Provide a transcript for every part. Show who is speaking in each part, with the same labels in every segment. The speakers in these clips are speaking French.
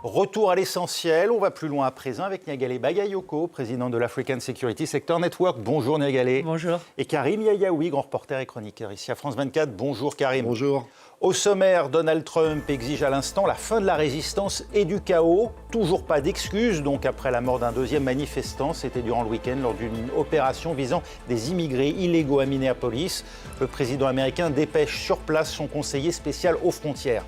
Speaker 1: Retour à l'essentiel, on va plus loin à présent avec Niagale Bagayoko, président de l'African Security Sector Network. Bonjour Niagale.
Speaker 2: Bonjour.
Speaker 1: Et Karim Yayaoui, grand reporter et chroniqueur ici à France 24. Bonjour Karim.
Speaker 3: Bonjour.
Speaker 1: Au sommaire, Donald Trump exige à l'instant la fin de la résistance et du chaos. Toujours pas d'excuses, donc après la mort d'un deuxième manifestant, c'était durant le week-end lors d'une opération visant des immigrés illégaux à Minneapolis. Le président américain dépêche sur place son conseiller spécial aux frontières.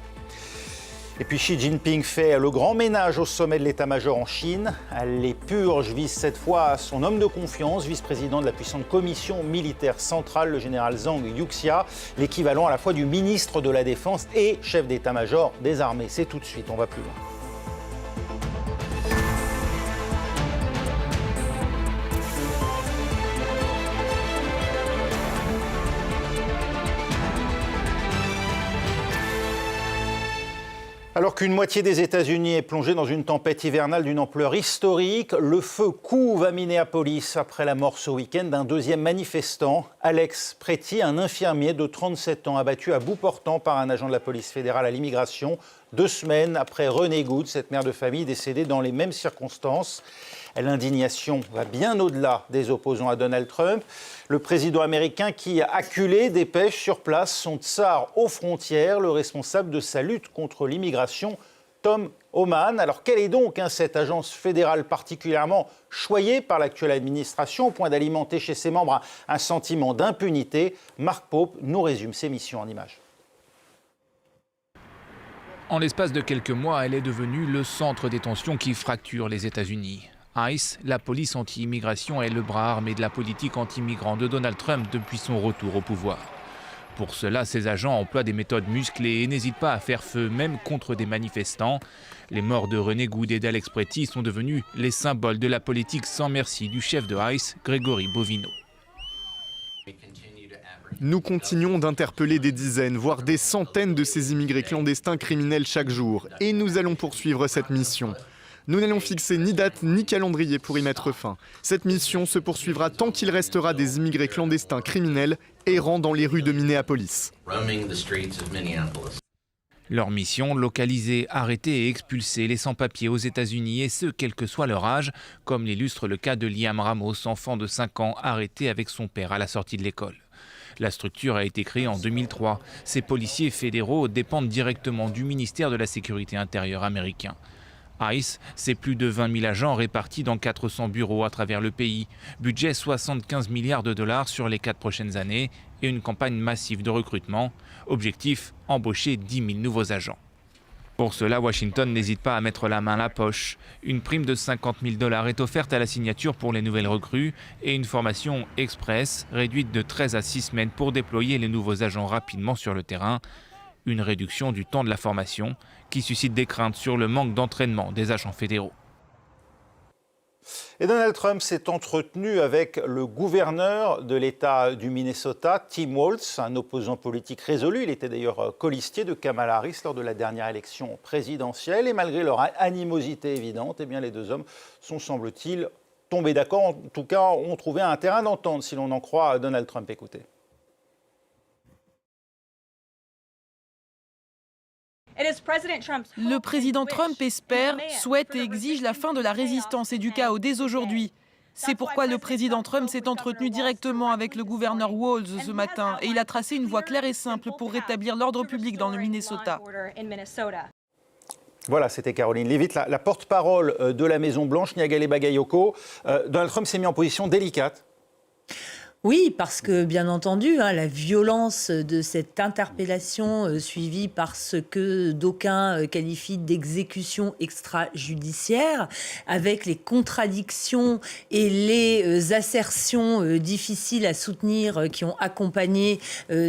Speaker 1: Et puis Xi Jinping fait le grand ménage au sommet de l'état-major en Chine. Les purges visent cette fois son homme de confiance, vice-président de la puissante commission militaire centrale, le général Zhang Yuxia, l'équivalent à la fois du ministre de la Défense et chef d'état-major des armées. C'est tout de suite, on va plus loin. Alors qu'une moitié des États-Unis est plongée dans une tempête hivernale d'une ampleur historique, le feu couve à Minneapolis après la mort ce week-end d'un deuxième manifestant, Alex Pretty, un infirmier de 37 ans abattu à bout portant par un agent de la police fédérale à l'immigration, 2 semaines après Renee Good, cette mère de famille décédée dans les mêmes circonstances. L'indignation va bien au-delà des opposants à Donald Trump. Le président américain qui a acculé dépêche sur place son tsar aux frontières, le responsable de sa lutte contre l'immigration, Tom Homan. Alors quelle est donc cette agence fédérale particulièrement choyée par l'actuelle administration au point d'alimenter chez ses membres un sentiment d'impunité? Marc Pope nous résume ses missions en images.
Speaker 4: En l'espace de quelques mois, elle est devenue le centre des tensions qui fracturent les États-Unis. ICE, la police anti-immigration, est le bras armé de la politique anti-migrants de Donald Trump depuis son retour au pouvoir. Pour cela, ces agents emploient des méthodes musclées et n'hésitent pas à faire feu même contre des manifestants. Les morts de Renee Good et d'Alex Pretty sont devenus les symboles de la politique sans merci du chef de ICE, Gregory Bovino.
Speaker 3: Nous continuons d'interpeller des dizaines, voire des centaines de ces immigrés clandestins criminels chaque jour. Et nous allons poursuivre cette mission. Nous n'allons fixer ni date ni calendrier pour y mettre fin. Cette mission se poursuivra tant qu'il restera des immigrés clandestins criminels errant dans les rues de Minneapolis.
Speaker 4: Leur mission, localiser, arrêter et expulser les sans-papiers aux États-Unis, et ce, quel que soit leur âge, comme l'illustre le cas de Liam Ramos, enfant de 5 ans, arrêté avec son père à la sortie de l'école. La structure a été créée en 2003. Ces policiers fédéraux dépendent directement du ministère de la Sécurité intérieure américain. ICE, c'est plus de 20 000 agents répartis dans 400 bureaux à travers le pays. Budget 75 milliards de dollars sur les 4 prochaines années et une campagne massive de recrutement. Objectif, embaucher 10 000 nouveaux agents. Pour cela, Washington n'hésite pas à mettre la main à la poche. Une prime de 50 000 dollars est offerte à la signature pour les nouvelles recrues et une formation express réduite de 13 à 6 semaines pour déployer les nouveaux agents rapidement sur le terrain. Une réduction du temps de la formation qui suscite des craintes sur le manque d'entraînement des agents fédéraux.
Speaker 1: Et Donald Trump s'est entretenu avec le gouverneur de l'État du Minnesota, Tim Walz, un opposant politique résolu. Il était d'ailleurs colistier de Kamala Harris lors de la dernière élection présidentielle. Et malgré leur animosité évidente, eh bien, les deux hommes sont, semble-t-il, tombés d'accord. En tout cas, ont trouvé un terrain d'entente, si l'on en croit Donald Trump. Écoutez.
Speaker 5: Le président Trump espère, souhaite et exige la fin de la résistance et du chaos dès aujourd'hui. C'est pourquoi le président Trump s'est entretenu directement avec le gouverneur Walz ce matin et il a tracé une voie claire et simple pour rétablir l'ordre public dans le Minnesota.
Speaker 1: Voilà, c'était Caroline Leavitt, la porte-parole de la Maison-Blanche, Niagale Bagayoko. Donald Trump s'est mis en position délicate.
Speaker 2: Oui, parce que, bien entendu, la violence de cette interpellation suivie par ce que d'aucuns qualifient d'exécution extrajudiciaire, avec les contradictions et les assertions difficiles à soutenir qui ont accompagné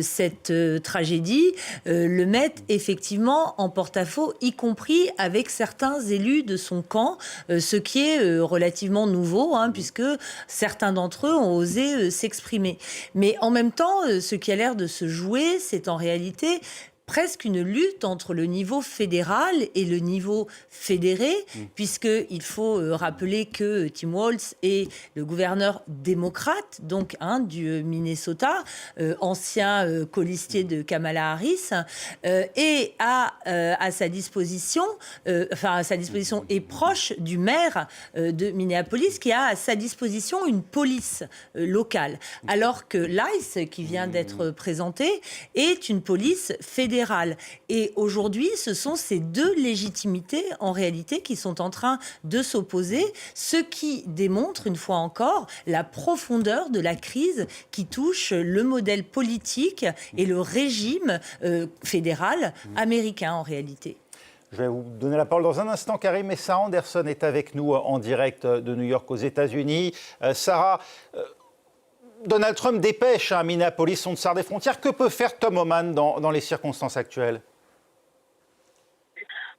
Speaker 2: cette tragédie, le mettent effectivement en porte-à-faux, y compris avec certains élus de son camp, ce qui est relativement nouveau, puisque certains d'entre eux ont osé s'exprimer. Mais en même temps, ce qui a l'air de se jouer, c'est en réalité presque une lutte entre le niveau fédéral et le niveau fédéré, puisqu'il faut rappeler que Tim Walz est le gouverneur démocrate, donc du Minnesota, ancien colistier de Kamala Harris, et à sa disposition est proche du maire de Minneapolis, qui a à sa disposition une police locale, alors que l'ICE, qui vient d'être présenté, est une police fédérale. Et aujourd'hui, ce sont ces deux légitimités, en réalité, qui sont en train de s'opposer, ce qui démontre, une fois encore, la profondeur de la crise qui touche le modèle politique et le régime fédéral américain, en réalité.
Speaker 1: Je vais vous donner la parole dans un instant. Karim et Sarah Anderson est avec nous en direct de New York aux États-Unis. Sarah, Donald Trump dépêche à Minneapolis son tsar des frontières. Que peut faire Tom Homan dans les circonstances actuelles ?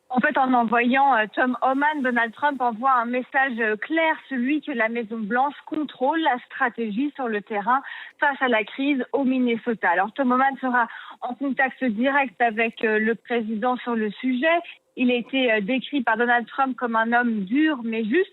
Speaker 6: En fait, en envoyant Tom Homan, Donald Trump envoie un message clair, celui que la Maison-Blanche contrôle la stratégie sur le terrain face à la crise au Minnesota. Alors, Tom Homan sera en contact direct avec le président sur le sujet. Il a été décrit par Donald Trump comme un homme dur mais juste.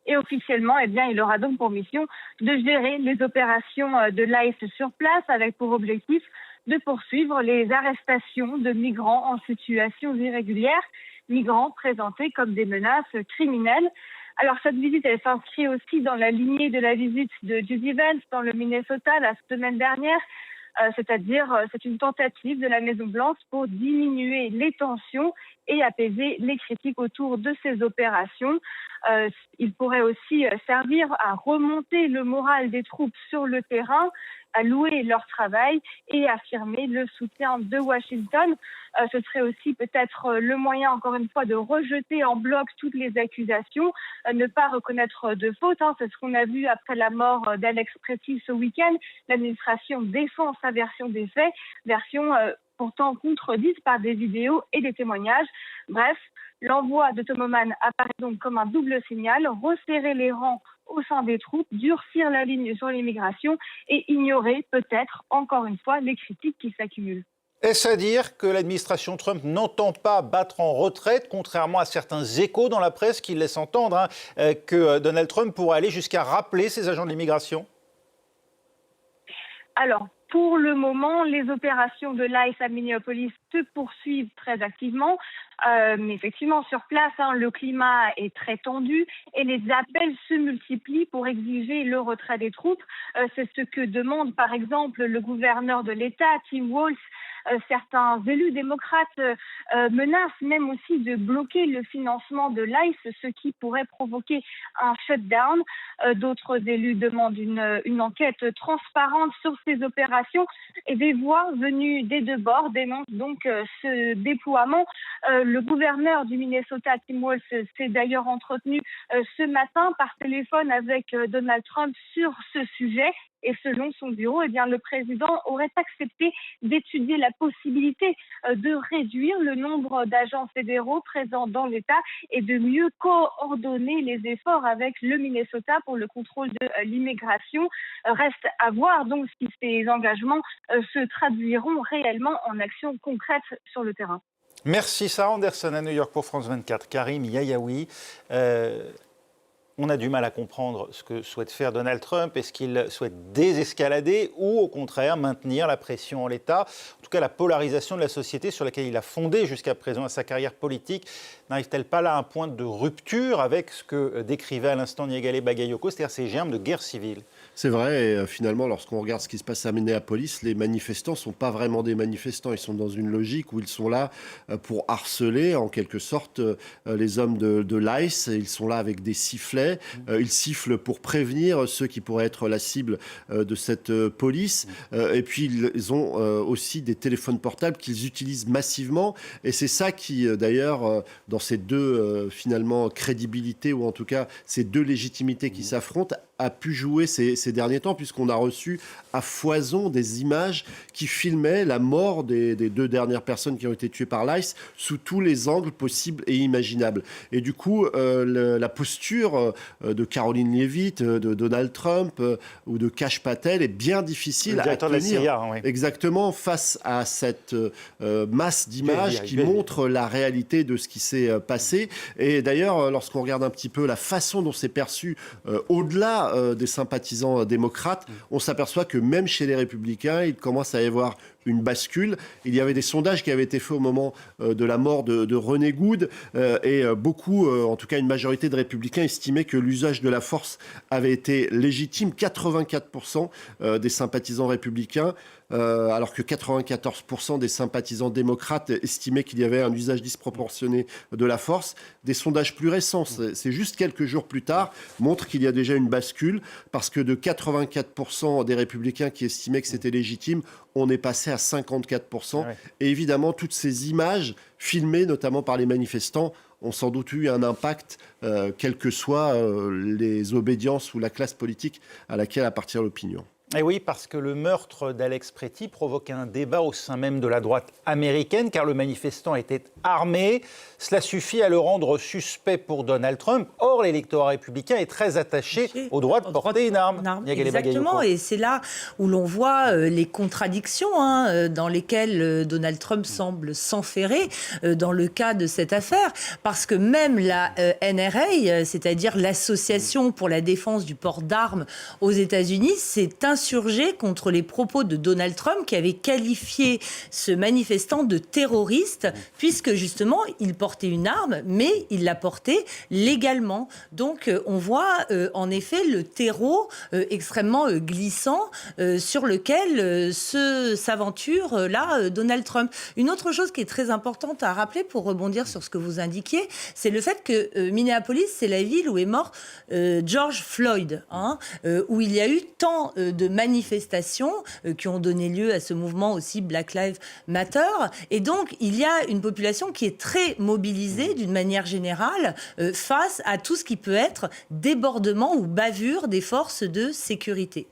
Speaker 6: Et officiellement, il aura donc pour mission de gérer les opérations de l'ICE sur place avec pour objectif de poursuivre les arrestations de migrants en situation irrégulière, migrants présentés comme des menaces criminelles. Alors cette visite, elle s'inscrit aussi dans la lignée de la visite de J.D. Vance dans le Minnesota la semaine dernière. C'est une tentative de la Maison-Blanche pour diminuer les tensions et apaiser les critiques autour de ces opérations. Il pourrait aussi servir à remonter le moral des troupes sur le terrain, à louer leur travail et affirmer le soutien de Washington. Ce serait aussi peut-être le moyen, encore une fois, de rejeter en bloc toutes les accusations, ne pas reconnaître de faute. C'est ce qu'on a vu après la mort d'Alex Pretty ce week-end. L'administration défend sa version des faits, version pourtant contredite par des vidéos et des témoignages. Bref, l'envoi de Tom Homan apparaît donc comme un double signal, resserrer les rangs au sein des troupes, durcir la ligne sur l'immigration et ignorer peut-être, encore une fois, les critiques qui s'accumulent.
Speaker 1: Est-ce à dire que l'administration Trump n'entend pas battre en retraite, contrairement à certains échos dans la presse qui laissent entendre que Donald Trump pourrait aller jusqu'à rappeler ses agents de l'immigration ?
Speaker 6: Alors, pour le moment, les opérations de l'ICE à Minneapolis se poursuivent très activement. Mais effectivement, sur place, le climat est très tendu et les appels se multiplient pour exiger le retrait des troupes. C'est ce que demande, par exemple, le gouverneur de l'État, Tim Walz. Certains élus démocrates menacent même aussi de bloquer le financement de l'ICE, ce qui pourrait provoquer un shutdown. D'autres élus demandent une enquête transparente sur ces opérations et des voix venues des deux bords dénoncent donc ce déploiement. Le gouverneur du Minnesota, Tim Walz, s'est d'ailleurs entretenu ce matin par téléphone avec Donald Trump sur ce sujet. Et selon son bureau, le président aurait accepté d'étudier la possibilité de réduire le nombre d'agents fédéraux présents dans l'État et de mieux coordonner les efforts avec le Minnesota pour le contrôle de l'immigration. Reste à voir donc si ces engagements se traduiront réellement en actions concrètes sur le terrain.
Speaker 1: Merci Sarah Anderson à New York pour France 24. Karim Yayaoui. On a du mal à comprendre ce que souhaite faire Donald Trump. Est-ce qu'il souhaite désescalader ou au contraire maintenir la pression en l'état ? En tout cas, la polarisation de la société sur laquelle il a fondé jusqu'à présent sa carrière politique n'arrive-t-elle pas là à un point de rupture avec ce que décrivait à l'instant Niégale Bagayoko, c'est-à-dire ces germes de guerre civile ?
Speaker 7: C'est vrai, et finalement, lorsqu'on regarde ce qui se passe à Minneapolis, les manifestants ne sont pas vraiment des manifestants. Ils sont dans une logique où ils sont là pour harceler, en quelque sorte, les hommes de l'ICE. Ils sont là avec des sifflets. Ils sifflent pour prévenir ceux qui pourraient être la cible de cette police. Et puis, ils ont aussi des téléphones portables qu'ils utilisent massivement. Et c'est ça qui, d'ailleurs, dans ces deux, finalement, crédibilités, ou en tout cas, ces deux légitimités qui s'affrontent, a pu jouer ces derniers temps, puisqu'on a reçu à foison des images qui filmaient la mort des 2 dernières personnes qui ont été tuées par l'ICE sous tous les angles possibles et imaginables. Et du coup, la posture de Caroline Leavitt, de Donald Trump ou de Kash Patel est bien difficile à tenir.
Speaker 1: De la CIA, oui.
Speaker 7: Exactement, face à cette masse d'images qui montrent la réalité de ce qui s'est passé. Et d'ailleurs, lorsqu'on regarde un petit peu la façon dont c'est perçu au-delà des sympathisants démocrates, on s'aperçoit que même chez les républicains, il commence à y avoir une bascule. Il y avait des sondages qui avaient été faits au moment de la mort de René Good et beaucoup, en tout cas une majorité de républicains, estimaient que l'usage de la force avait été légitime. 84% des sympathisants républicains, alors que 94% des sympathisants démocrates estimaient qu'il y avait un usage disproportionné de la force. Des sondages plus récents, c'est juste quelques jours plus tard, montrent qu'il y a déjà une bascule, parce que de 84% des républicains qui estimaient que c'était légitime, on est passé à 54%. Ouais. Et évidemment, toutes ces images filmées, notamment par les manifestants, ont sans doute eu un impact, quelles que soient les obédiences ou la classe politique à laquelle appartient l'opinion.
Speaker 1: Et oui, parce que le meurtre d'Alex Pretty provoque un débat au sein même de la droite américaine, car le manifestant était armé. Cela suffit à le rendre suspect pour Donald Trump. Or, l'électorat républicain est très attaché au droit de porter une arme.
Speaker 2: Exactement, et c'est là où l'on voit les contradictions dans lesquelles Donald Trump semble s'enferrer dans le cas de cette affaire. Parce que même la NRA, c'est-à-dire l'Association pour la défense du port d'armes aux États-Unis, s'est insurgé contre les propos de Donald Trump qui avait qualifié ce manifestant de terroriste puisque justement il portait une arme mais il la portait légalement. Donc on voit en effet le terreau extrêmement glissant sur lequel s'aventure là Donald Trump. Une autre chose qui est très importante à rappeler pour rebondir sur ce que vous indiquiez, c'est le fait que Minneapolis, c'est la ville où est mort George Floyd, où il y a eu tant de manifestations qui ont donné lieu à ce mouvement aussi Black Lives Matter. Et donc, il y a une population qui est très mobilisée d'une manière générale face à tout ce qui peut être débordement ou bavure des forces de sécurité.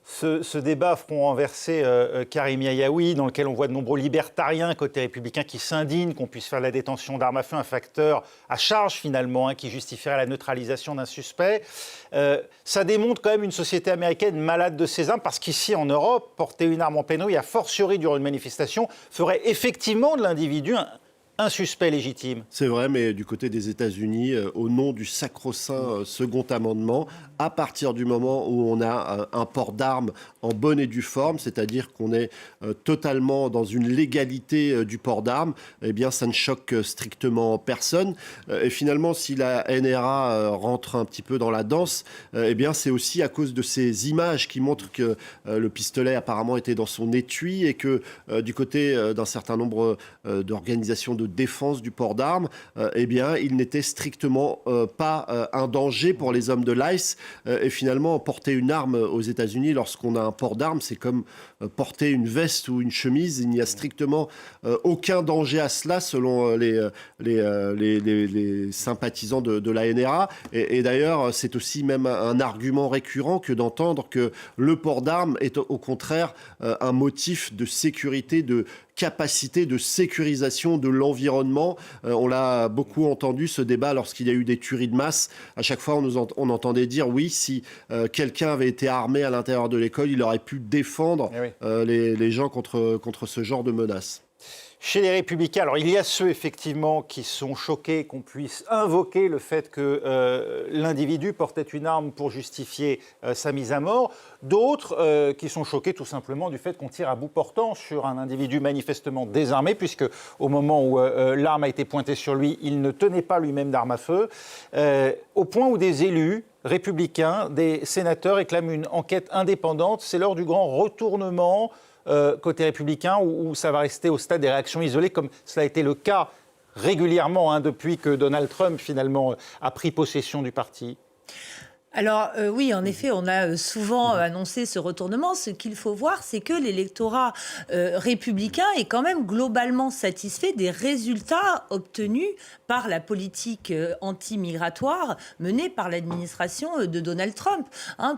Speaker 1: Ce débat front renversé Karim Yayaoui, dans lequel on voit de nombreux libertariens côté républicain qui s'indignent qu'on puisse faire de la détention d'armes à feu un facteur à charge finalement, qui justifierait la neutralisation d'un suspect. Ça démontre quand même une société américaine malade de ses armes, parce qu'ici en Europe, porter une arme en pleine rue, a fortiori durant une manifestation, ferait effectivement de l'individu un suspect légitime.
Speaker 7: C'est vrai, mais du côté des États-Unis, au nom du sacro-saint second amendement, à partir du moment où on a un port d'armes en bonne et due forme, c'est-à-dire qu'on est totalement dans une légalité du port d'armes, eh bien ça ne choque strictement personne. Et finalement, si la NRA rentre un petit peu dans la danse, eh bien c'est aussi à cause de ces images qui montrent que le pistolet apparemment était dans son étui et que du côté d'un certain nombre d'organisations de défense du port d'armes, eh bien il n'était strictement pas un danger pour les hommes de l'ICE. Et finalement, porter une arme aux États-Unis lorsqu'on a un port d'armes, c'est comme porter une veste ou une chemise. Il n'y a strictement aucun danger à cela, selon les sympathisants de la NRA. Et d'ailleurs, c'est aussi même un argument récurrent que d'entendre que le port d'armes est au contraire un motif de sécurité, de capacité de sécurisation de l'environnement. On l'a beaucoup entendu, ce débat, lorsqu'il y a eu des tueries de masse. À chaque fois, on entendait dire, oui, si quelqu'un avait été armé à l'intérieur de l'école, il aurait pu défendre les gens contre ce genre de menaces.
Speaker 1: Chez les Républicains, alors il y a ceux effectivement qui sont choqués qu'on puisse invoquer le fait que l'individu portait une arme pour justifier sa mise à mort. D'autres qui sont choqués tout simplement du fait qu'on tire à bout portant sur un individu manifestement désarmé, puisque au moment où l'arme a été pointée sur lui, il ne tenait pas lui-même d'arme à feu, au point où des élus républicains, des sénateurs réclament une enquête indépendante. C'est lors du grand retournement côté républicain, où ça va rester au stade des réactions isolées, comme cela a été le cas régulièrement depuis que Donald Trump, finalement, a pris possession du parti?
Speaker 2: Alors oui, en effet, on a souvent annoncé ce retournement. Ce qu'il faut voir, c'est que l'électorat républicain est quand même globalement satisfait des résultats obtenus par la politique anti-migratoire menée par l'administration de Donald Trump.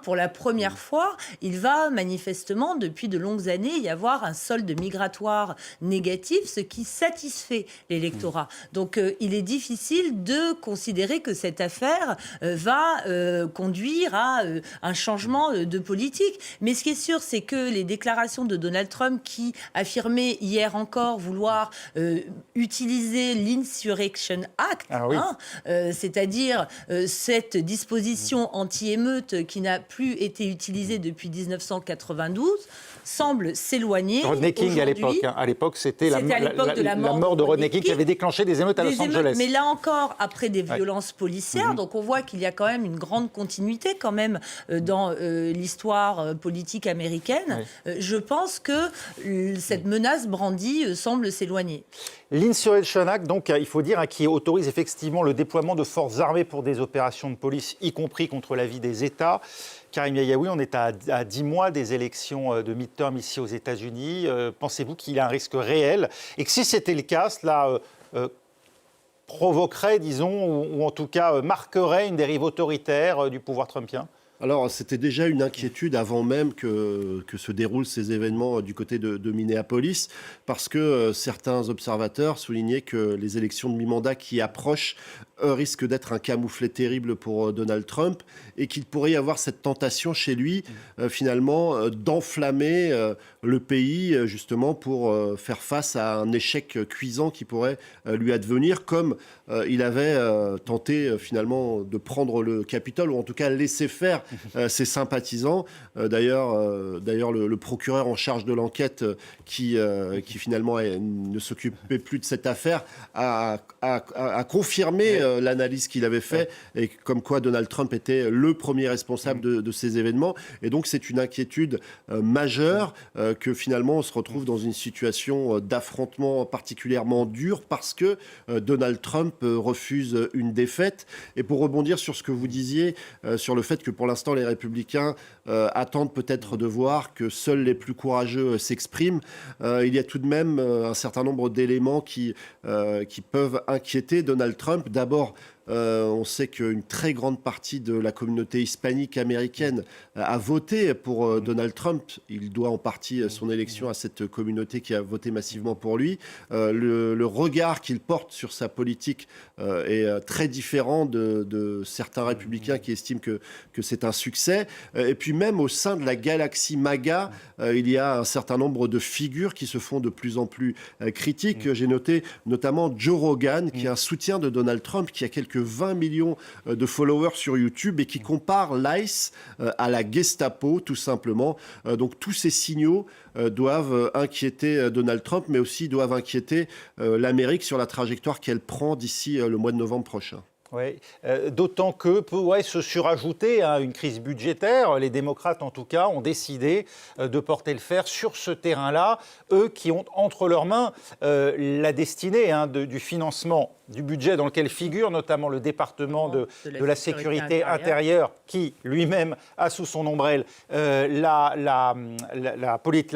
Speaker 2: Pour la première fois, il va manifestement, depuis de longues années, y avoir un solde migratoire négatif, ce qui satisfait l'électorat. Donc il est difficile de considérer que cette affaire va conduire à un changement de politique. Mais ce qui est sûr, c'est que les déclarations de Donald Trump, qui affirmait hier encore vouloir utiliser l'Insurrection Act, c'est-à-dire cette disposition anti-émeute qui n'a plus été utilisée depuis 1992, semble s'éloigner.
Speaker 1: Rodney King à l'époque. À l'époque, c'était la mort de Rodney King qui avait déclenché des émeutes à Los Angeles.
Speaker 2: Mais là encore, après des violences policières, donc on voit qu'il y a quand même une grande continuité quand même dans l'histoire politique américaine. Je pense que cette menace brandie semble s'éloigner.
Speaker 1: L'Insurrection Act, donc, il faut dire, qui autorise effectivement le déploiement de forces armées pour des opérations de police, y compris contre la vie des États. Karim Yayaoui, on est à 10 mois des élections de midterm ici aux États-Unis. Pensez-vous qu'il y a un risque réel et que si c'était le cas, cela provoquerait, disons, ou en tout cas marquerait une dérive autoritaire du pouvoir trumpien ?
Speaker 7: Alors, c'était déjà une inquiétude avant même que se déroulent ces événements du côté de Minneapolis, parce que certains observateurs soulignaient que les élections de mi-mandat qui approchent risquent d'être un camouflet terrible pour Donald Trump et qu'il pourrait y avoir cette tentation chez lui, finalement, d'enflammer le pays, justement, pour faire face à un échec cuisant qui pourrait lui advenir, comme il avait tenté, finalement, de prendre le Capitole, ou en tout cas laisser faire ses sympathisants. D'ailleurs, le procureur en charge de l'enquête qui finalement ne s'occupait plus de cette affaire a confirmé l'analyse qu'il avait faite et comme quoi Donald Trump était le premier responsable de ces événements. Et donc c'est une inquiétude majeure que finalement on se retrouve dans une situation d'affrontement particulièrement dure parce que Donald Trump refuse une défaite. Et pour rebondir sur ce que vous disiez, sur le fait que pour l'instant les républicains attendent peut-être de voir que seuls les plus courageux s'expriment, il y a tout de même un certain nombre d'éléments qui peuvent inquiéter Donald Trump. D'abord, on sait qu'une très grande partie de la communauté hispanique américaine a voté pour Donald Trump. Il doit en partie son élection à cette communauté qui a voté massivement pour lui. Le regard qu'il porte sur sa politique est très différent de certains républicains qui estiment que c'est un succès. Et puis même au sein de la galaxie MAGA, il y a un certain nombre de figures qui se font de plus en plus critiques. J'ai noté notamment Joe Rogan, qui est un soutien de Donald Trump, qui a quelques 20 millions de followers sur YouTube et qui compare l'ICE à la Gestapo, tout simplement. Donc tous ces signaux doivent inquiéter Donald Trump, mais aussi doivent inquiéter l'Amérique sur la trajectoire qu'elle prend d'ici le mois de novembre prochain.
Speaker 1: Oui, d'autant que peut se surajouter à une crise budgétaire. Les démocrates, en tout cas, ont décidé de porter le fer sur ce terrain-là. Eux qui ont entre leurs mains la destinée du financement du budget dans lequel figure notamment le département de la sécurité intérieure qui lui-même a sous son ombrelle la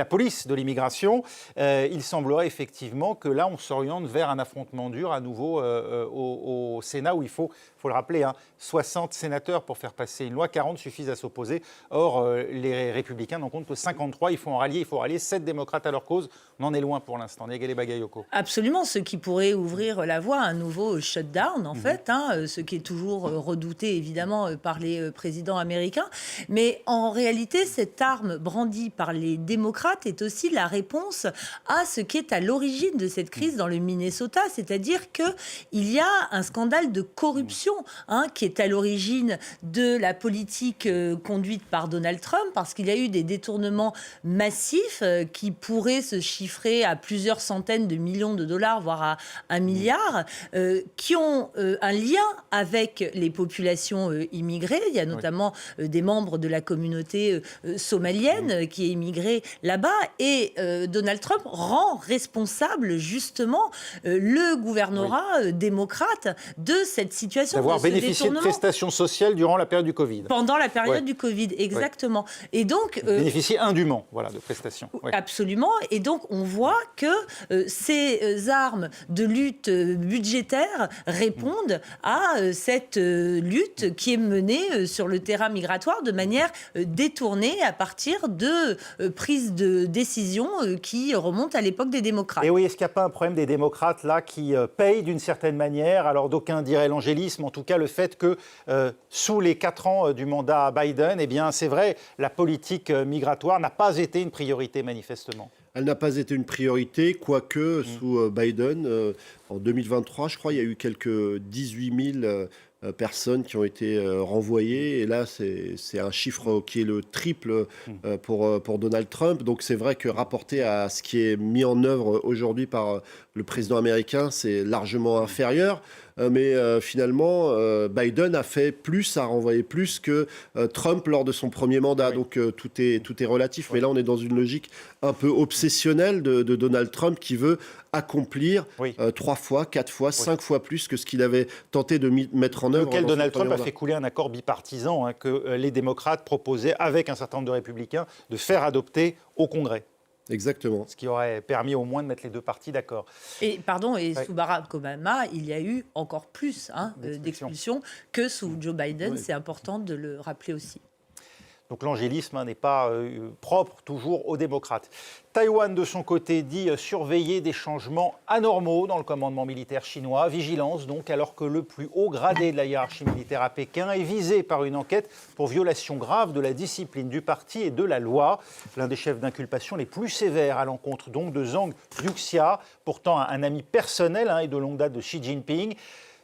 Speaker 1: police de l'immigration. Il semblerait effectivement que là on s'oriente vers un affrontement dur à nouveau au Sénat où il faut le rappeler, 60 sénateurs pour faire passer une loi, 40 suffisent à s'opposer. Or, les Républicains n'en comptent que 53. Il faut rallier 7 démocrates à leur cause. On en est loin pour l'instant. Negele Bagayoko.
Speaker 2: Absolument, ce qui pourrait ouvrir la voie à un nouveau shutdown, en fait, ce qui est toujours redouté, évidemment, par les présidents américains. Mais en réalité, cette arme brandie par les démocrates est aussi la réponse à ce qui est à l'origine de cette crise dans le Minnesota, c'est-à-dire qu'il y a un scandale de corruption qui est à l'origine de la politique conduite par Donald Trump, parce qu'il y a eu des détournements massifs qui pourraient se chiffrer à plusieurs centaines de millions de dollars, voire à 1 milliard, qui ont un lien avec les populations immigrées. Il y a notamment des membres de la communauté somalienne qui est immigrée là-bas, et Donald Trump rend responsable justement le gouvernorat démocrate de cette situation situation.
Speaker 1: D'avoir bénéficié de prestations sociales durant la période du Covid.
Speaker 2: Pendant la période du Covid, exactement. Et donc,
Speaker 1: bénéficier indûment, voilà, de prestations.
Speaker 2: Absolument. Et donc, on voit que ces armes de lutte budgétaire répondent à cette lutte qui est menée sur le terrain migratoire de manière détournée à partir de prises de décision qui remontent à l'époque des démocrates.
Speaker 1: Et oui, est-ce qu'il n'y a pas un problème des démocrates là qui payent d'une certaine manière? Alors d'aucuns diraient l'angélisme, en tout cas le fait que sous les 4 ans du mandat Biden, eh bien c'est vrai, la politique migratoire n'a pas été une priorité manifestement.
Speaker 7: Elle n'a pas été une priorité, quoique sous Biden, en 2023, je crois, il y a eu quelques 18 000 personnes qui ont été renvoyées. Et là, c'est un chiffre qui est le triple pour Donald Trump. Donc c'est vrai que rapporté à ce qui est mis en œuvre aujourd'hui par le président américain, c'est largement inférieur. Mais finalement, Biden a fait plus, a renvoyé plus que Trump lors de son premier mandat. Donc tout est relatif. Mais là, on est dans une logique un peu obsessionnelle de Donald Trump qui veut accomplir 3 fois, 4 fois, 5 fois plus que ce qu'il avait tenté de mettre en œuvre.
Speaker 1: Lequel Donald Trump a fait couler un accord bipartisan que les démocrates proposaient avec un certain nombre de républicains de faire adopter au Congrès.
Speaker 7: Exactement.
Speaker 1: Ce qui aurait permis au moins de mettre les deux parties d'accord.
Speaker 2: Et sous Barack Obama, il y a eu encore plus d'expulsions que sous Joe Biden. C'est important de le rappeler aussi.
Speaker 1: Donc l'angélisme n'est pas propre toujours aux démocrates. Taïwan, de son côté, dit surveiller des changements anormaux dans le commandement militaire chinois. Vigilance donc, alors que le plus haut gradé de la hiérarchie militaire à Pékin est visé par une enquête pour violation grave de la discipline du parti et de la loi. L'un des chefs d'inculpation les plus sévères à l'encontre donc de Zhang Yuxia, pourtant un ami personnel et de longue date de Xi Jinping.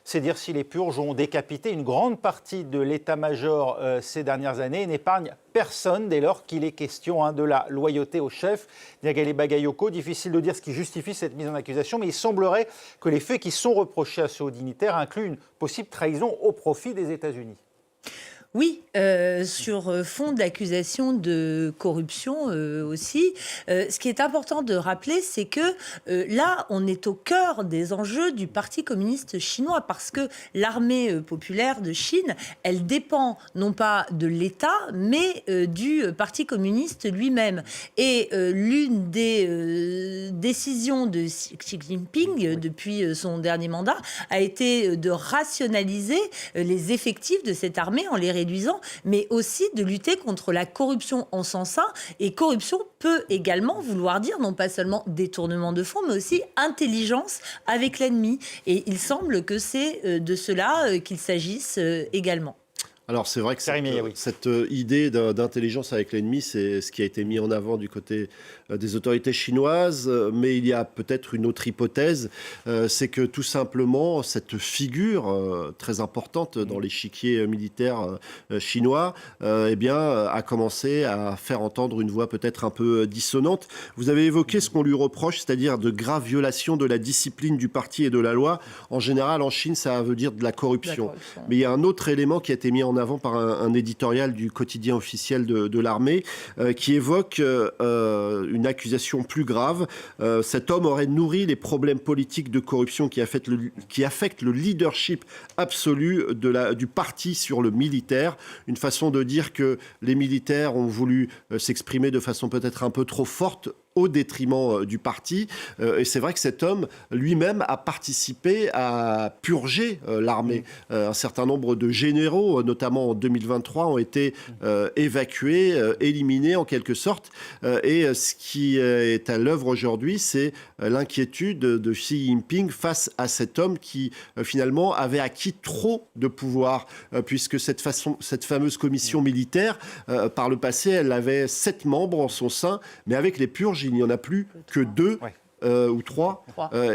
Speaker 1: C'est dire si les purges ont décapité une grande partie de l'état-major ces dernières années et n'épargnent personne dès lors qu'il est question de la loyauté au chef. Diagale Bagayoko, difficile de dire ce qui justifie cette mise en accusation, mais il semblerait que les faits qui sont reprochés à ce haut dignitaire incluent une possible trahison au profit des États-Unis.
Speaker 2: Oui, sur fond d'accusations de corruption aussi. Ce qui est important de rappeler, c'est que là, on est au cœur des enjeux du Parti communiste chinois, parce que l'armée populaire de Chine, elle dépend non pas de l'État, mais du Parti communiste lui-même. Et l'une des décisions de Xi Jinping, depuis son dernier mandat, a été de rationaliser les effectifs de cette armée en les réduisant, mais aussi de lutter contre la corruption en son sein. Et corruption peut également vouloir dire non pas seulement détournement de fonds, mais aussi intelligence avec l'ennemi. Et il semble que c'est de cela qu'il s'agisse également.
Speaker 7: Alors c'est vrai que cette idée d'intelligence avec l'ennemi, c'est ce qui a été mis en avant du côté des autorités chinoises, mais il y a peut-être une autre hypothèse, c'est que tout simplement cette figure très importante dans l'échiquier militaire chinois a commencé à faire entendre une voix peut-être un peu dissonante. Vous avez évoqué ce qu'on lui reproche, c'est-à-dire de graves violations de la discipline du parti et de la loi. En général, en Chine, ça veut dire de la corruption. Mais il y a un autre élément qui a été mis en avant par un éditorial du quotidien officiel de l'armée qui évoque une accusation plus grave. Cet homme aurait nourri les problèmes politiques de corruption qui affectent le leadership absolu du parti sur le militaire. Une façon de dire que les militaires ont voulu s'exprimer de façon peut-être un peu trop forte au détriment du parti. Et c'est vrai que cet homme lui-même a participé à purger l'armée. Un certain nombre de généraux, notamment en 2023, ont été évacués, éliminés en quelque sorte. Et ce qui est à l'œuvre aujourd'hui, c'est l'inquiétude de Xi Jinping face à cet homme qui finalement avait acquis trop de pouvoir, puisque cette fameuse commission militaire, par le passé, elle avait 7 membres en son sein, mais avec les purges, il n'y en a plus que 2 ou 3.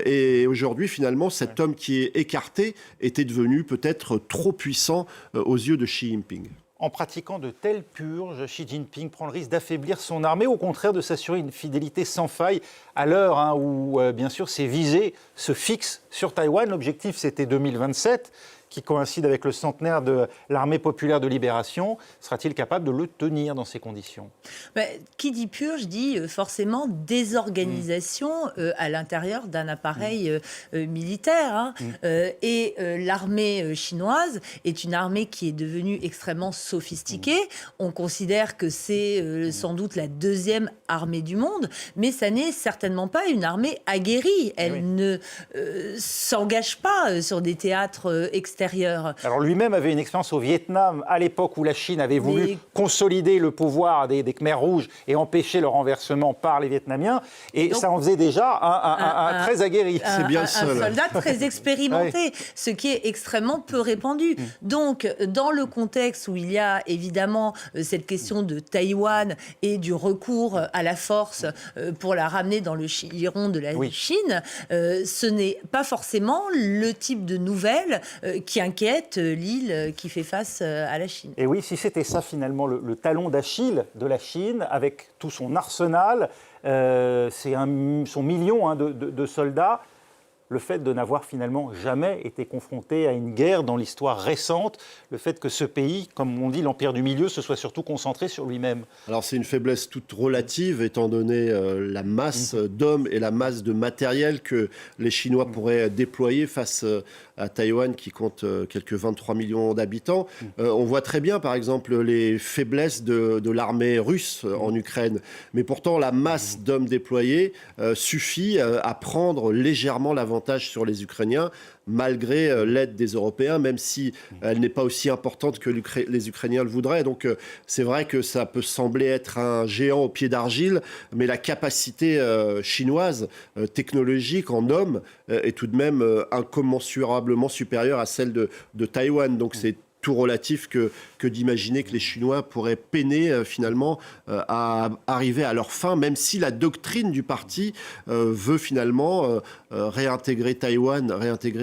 Speaker 7: Et aujourd'hui, finalement, cet homme qui est écarté était devenu peut-être trop puissant aux yeux de Xi Jinping.
Speaker 1: En pratiquant de telles purges, Xi Jinping prend le risque d'affaiblir son armée, au contraire de s'assurer une fidélité sans faille à l'heure où, bien sûr, ses visées se fixent sur Taïwan. L'objectif, c'était 2027. qui coïncide avec le centenaire de l'armée populaire de libération. Sera-t-il capable de le tenir dans ces conditions ?
Speaker 2: Qui dit purge dit forcément désorganisation à l'intérieur d'un appareil militaire. Hein. Et l'armée chinoise est une armée qui est devenue extrêmement sophistiquée. On considère que c'est sans doute la deuxième armée du monde, mais ça n'est certainement pas une armée aguerrie. Elle ne s'engage pas sur des théâtres extérieurs.
Speaker 1: Alors lui-même avait une expérience au Vietnam, à l'époque où la Chine avait voulu consolider le pouvoir des Khmers rouges et empêcher le renversement par les Vietnamiens. Et donc, ça en faisait déjà un très aguerri.
Speaker 7: C'est bien le seul.
Speaker 2: Un soldat très expérimenté, ce qui est extrêmement peu répandu. Donc, dans le contexte où il y a évidemment cette question de Taïwan et du recours à la force pour la ramener dans le giron de la Chine, ce n'est pas forcément le type de nouvelles qui inquiète l'île qui fait face à la Chine.
Speaker 1: Et oui, si c'était ça finalement le talon d'Achille de la Chine, avec tout son arsenal, c'est son million de soldats, le fait de n'avoir finalement jamais été confronté à une guerre dans l'histoire récente, le fait que ce pays, comme on dit, l'Empire du Milieu, se soit surtout concentré sur lui-même.
Speaker 7: Alors c'est une faiblesse toute relative, étant donné la masse d'hommes et la masse de matériel que les Chinois pourraient déployer face à Taïwan, qui compte quelques 23 millions d'habitants. On voit très bien, par exemple, les faiblesses de l'armée russe en Ukraine. Mais pourtant, la masse d'hommes déployés suffit à prendre légèrement l'avantage sur les Ukrainiens, malgré l'aide des Européens, même si elle n'est pas aussi importante que les Ukrainiens le voudraient. Donc c'est vrai que ça peut sembler être un géant au pied d'argile, mais la capacité chinoise, technologique en hommes, est tout de même incommensurablement supérieure à celle de Taïwan. Donc c'est tout relatif que d'imaginer que les Chinois pourraient peiner finalement à arriver à leur fin, même si la doctrine du parti veut finalement réintégrer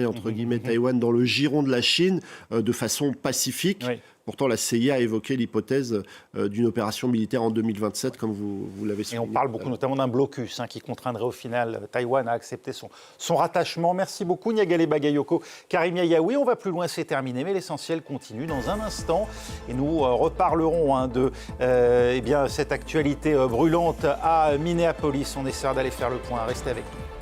Speaker 7: entre guillemets Taïwan dans le giron de la Chine de façon pacifique. Oui. Pourtant, la CIA a évoqué l'hypothèse d'une opération militaire en 2027, comme vous l'avez souligné.
Speaker 1: Et on parle beaucoup notamment d'un blocus qui contraindrait au final Taïwan à accepter son rattachement. Merci beaucoup Niagale Bagayoko, Karim Yayaoui. On va plus loin, c'est terminé, mais l'essentiel continue dans un instant. Et nous reparlerons de cette actualité brûlante à Minneapolis. On essaiera d'aller faire le point. Restez avec nous.